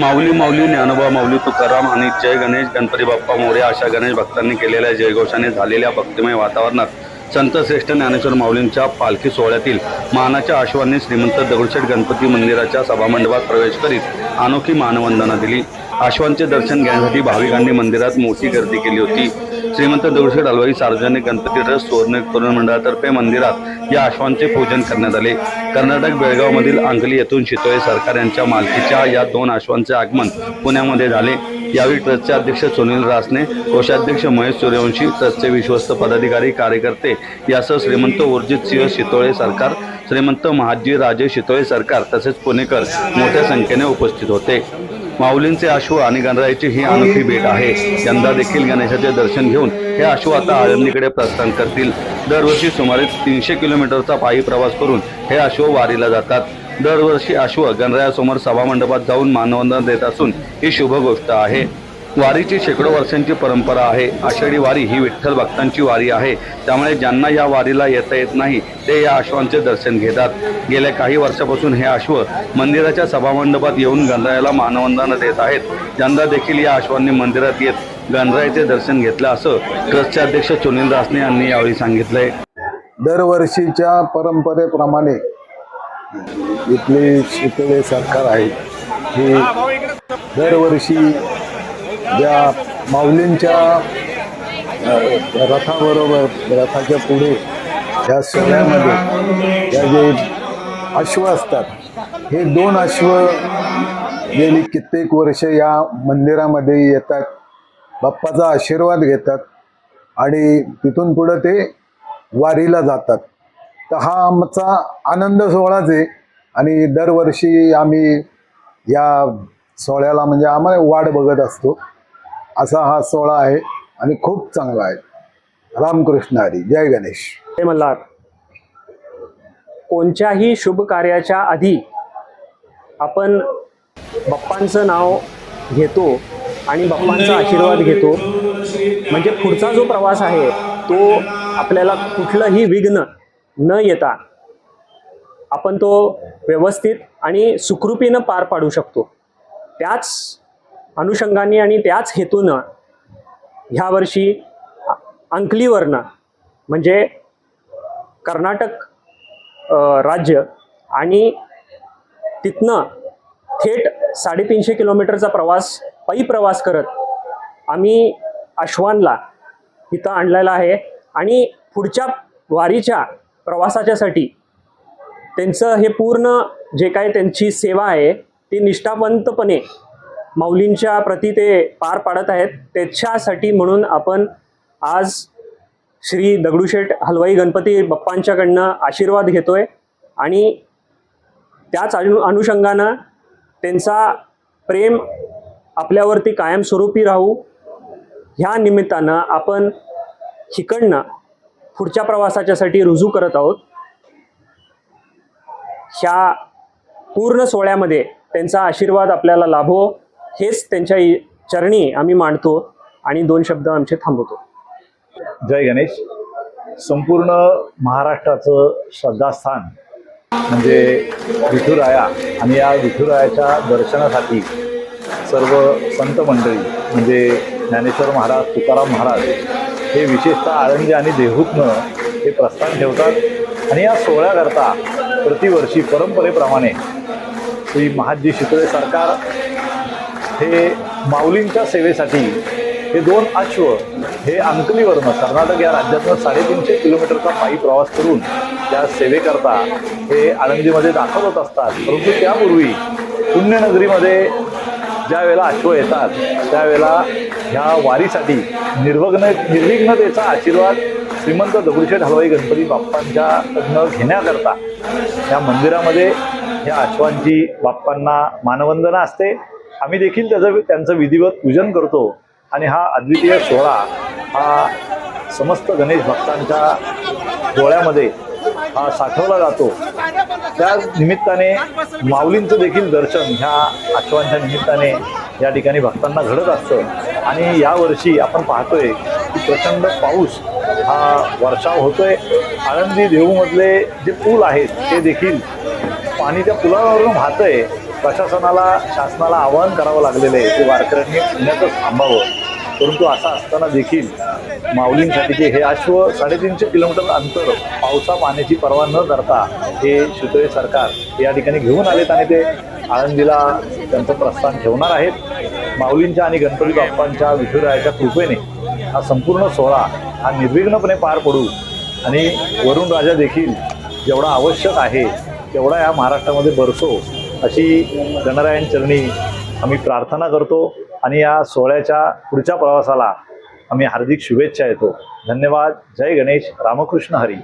माऊली माऊली ज्ञानोबा माऊली तुकाराम आणि जय गणेश गणपती बाप्पा मोरया अशा गणेश भक्तांनी केलेल्या जयघोषाने झालेल्या भक्तिमय वातावरणात संत श्रेष्ठ ज्ञानेश्वर माऊलींच्या पालखी सोहळ्यातील मानाच्या आश्वांनी श्रीमंत दगडूशेठ गणपती मंदिराच्या सभामंडपात प्रवेश करीत अनोखी मानवंदना दिली। आश्वांचे दर्शन घेण्यासाठी भाविकांनी मंदिरात मोठी गर्दी केली होती। श्रीमंत दगडूशेठ हलवाई सार्वजनिक गणपती ट्रस्ट सुवर्ण तरुण मंडळातर्फे मंदिरात या आश्वांचे पूजन करण्यात आले। कर्नाटक बेळगावमधील अंकली येथून शितोळे सरकार यांच्या मालकीच्या या 2 आश्वांचे आगमन पुण्यामध्ये झाले। यावेळी ट्रस्टचे अध्यक्ष सुनील रासने, कोषाध्यक्ष महेश सूर्यवंशी, ट्रस्टचे विश्वस्त पदाधिकारी कार्यकर्ते यासह श्रीमंत उर्जित सिंह शितोळे सरकार, श्रीमंत महाजी राजे शितोळे सरकार तसेच पुणेकर मोठ्या संख्येने उपस्थित होते। माऊलींचे अश्व आणि गणरायाची ही अनोखी भेट आहे। यंदा देखील गणेशाचे दर्शन घेऊन हे अश्व आता आळंदीकडे प्रस्थान करतील। दरवर्षी सुमारे 300 किलोमीटरचा पायी प्रवास करून हे अश्व वारीला जातात। दरवर्षी अश्व गणरायासमोर सभामंडपात जाऊन मानवंदना देत असून ही शुभ गोष्ट आहे। वारीची शेकडो वर्षांची परंपरा आहे। आषाढी वारी ही विठ्ठल भक्तांची वारी आहे, त्यामुळे ज्यांना या वारीला येता येत नाही ते या अश्वांचे दर्शन घेतात। गेल्या काही वर्षापासून हे अश्व मंदिराच्या सभामंडपात येऊन गणरायाला मानवंदना देत आहेत। यंदा देखील या अश्वांनी मंदिरात येत गणरायाचे दर्शन घेतले असं ट्रस्टचे अध्यक्ष सुनील रासने यांनी यावेळी सांगितलंय। दरवर्षीच्या परंपरेप्रमाणे इथले शितोळे सरकार आहे हे दरवर्षी ज्या माऊलींच्या रथाबरोबर रथाच्या पुढे या सोहळ्यामध्ये या जे अश्व असतात हे 2 अश्व गेली कित्येक वर्ष या मंदिरामध्ये येतात, बाप्पाचा आशीर्वाद घेतात आणि तिथून पुढे ते वारीला जातात। तर हा आमचा आनंद सोहळाच आहे आणि दरवर्षी आम्ही या सोहळ्याला म्हणजे आम्हाला वाट बघत असतो। असा हा सोहळा आहे आणि खूप चांगला आहे। रामकृष्ण हरी, जय गणेश। जय मल्हार। कोणत्याही शुभ कार्याच्या आधी आपण बाप्पांचं नाव घेतो आणि बाप्पांचा आशीर्वाद घेतो, म्हणजे पुढचा जो प्रवास आहे तो आपल्याला कुठलंही विघ्न न येता आपण तो व्यवस्थित आणि सुखरूपीनं पार पाडू शकतो। त्याच अनुषंगाने आणि त्याच हेतूनं ह्या वर्षी अंकलीवरनं म्हणजे कर्नाटक राज्य आणि तिथनं थेट 350 किलोमीटरचा पायी प्रवास करत आम्ही अश्वांना इथं आणलेला आहे आणि पुढच्या वारीच्या प्रवासाच्यासाठी त्यांचं हे पूर्ण जे काय त्यांची सेवा आहे ती निष्ठावंतपणे माऊलींच्या प्रती ते पार पाडत आहेत। त्याच्यासाठी म्हणून आपण आज श्री दगडूशेठ हलवाई गणपती बाप्पांच्याकडनं आशीर्वाद घेतोय आणि त्याच अनुषंगानं त्यांचा प्रेम आपल्यावरती कायमस्वरूपी राहू ह्या निमित्तानं आपण हिकडनं पुढच्या प्रवासाच्यासाठी रुजू करत आहोत। ह्या पूर्ण सोहळ्यामध्ये त्यांचा आशीर्वाद आपल्याला लाभो हेच त्यांच्या चरणी आम्ही मांडतो आणि 2 शब्द आमचे थांबवतो। जय गणेश। संपूर्ण महाराष्ट्राचं श्रद्धास्थान म्हणजे विठुराया आणि या विठुरायाच्या दर्शनासाठी सर्व संत मंडळी म्हणजे ज्ञानेश्वर महाराज, तुकाराम महाराज हे विशेषतः आळंदी आणि देहूतनं हे प्रस्थान ठेवतात आणि या सोहळ्याकरता प्रतिवर्षी परंपरेप्रमाणे श्री महाजी शितोळे सरकार हे माऊलींच्या सेवेसाठी हे 2 अश्व हे अंकलीवरनं कर्नाटक या राज्यातनं 350 किलोमीटरचा पायी प्रवास करून त्या सेवेकरता हे आळंदीमध्ये दाखल होत असतात। परंतु त्यापूर्वी पुण्यनगरीमध्ये ज्या वेळेला अश्व येतात त्यावेळेला ह्या वारीसाठी निर्विघ्नतेचा आशीर्वाद श्रीमंत दगडूशेठ हलवाई गणपती बाप्पांच्याकडनं घेण्याकरता या मंदिरामध्ये ह्या अश्वांची बाप्पांना मानवंदना असते। आम्ही देखील त्यांचं विधिवत पूजन करतो आणि हा अद्वितीय सोहळा हा समस्त गणेश भक्तांच्या डोळ्यामध्ये हा साठवला जातो। त्या निमित्ताने माऊलींचं देखील दर्शन ह्या अश्वांच्या निमित्ताने या ठिकाणी भक्तांना घडत असतं आणि यावर्षी आपण पाहतोय की प्रचंड पाऊस हा वर्षाव होतोय। आळंदी देहूमधले जे पूल आहेत ते देखील पाणी त्या पुलावरून वाहतंय प्रशासनाला शासनाला आवाहन करावं लागलेलं आहे की वारकऱ्यांनी पुण्यातच थांबावं. परंतु असं असताना देखील माऊलींसाठी जे हे अश्व 350 किलोमीटर अंतर पावसा पाण्याची पर्वा न करता हे शितोळे सरकार या ठिकाणी घेऊन आलेत आणि ते आळंदीला त्यांचं प्रस्थान ठेवणार आहेत. माऊलींच्या आणि गणपती बाप्पांच्या विठुरायाच्या कृपेने हा संपूर्ण सोहळा हा निर्विघ्नपणे पार पडू आणि वरुण राजा देखील जेवढा आवश्यक आहे तेवढा या महाराष्ट्रामध्ये बरसो अशी गणरायांचरणी आम्ही प्रार्थना करतो आणि या सोहळ्याच्या पुढच्या प्रवासाला आम्ही हार्दिक शुभेच्छा देतो. धन्यवाद. जय गणेश. रामकृष्ण हरी.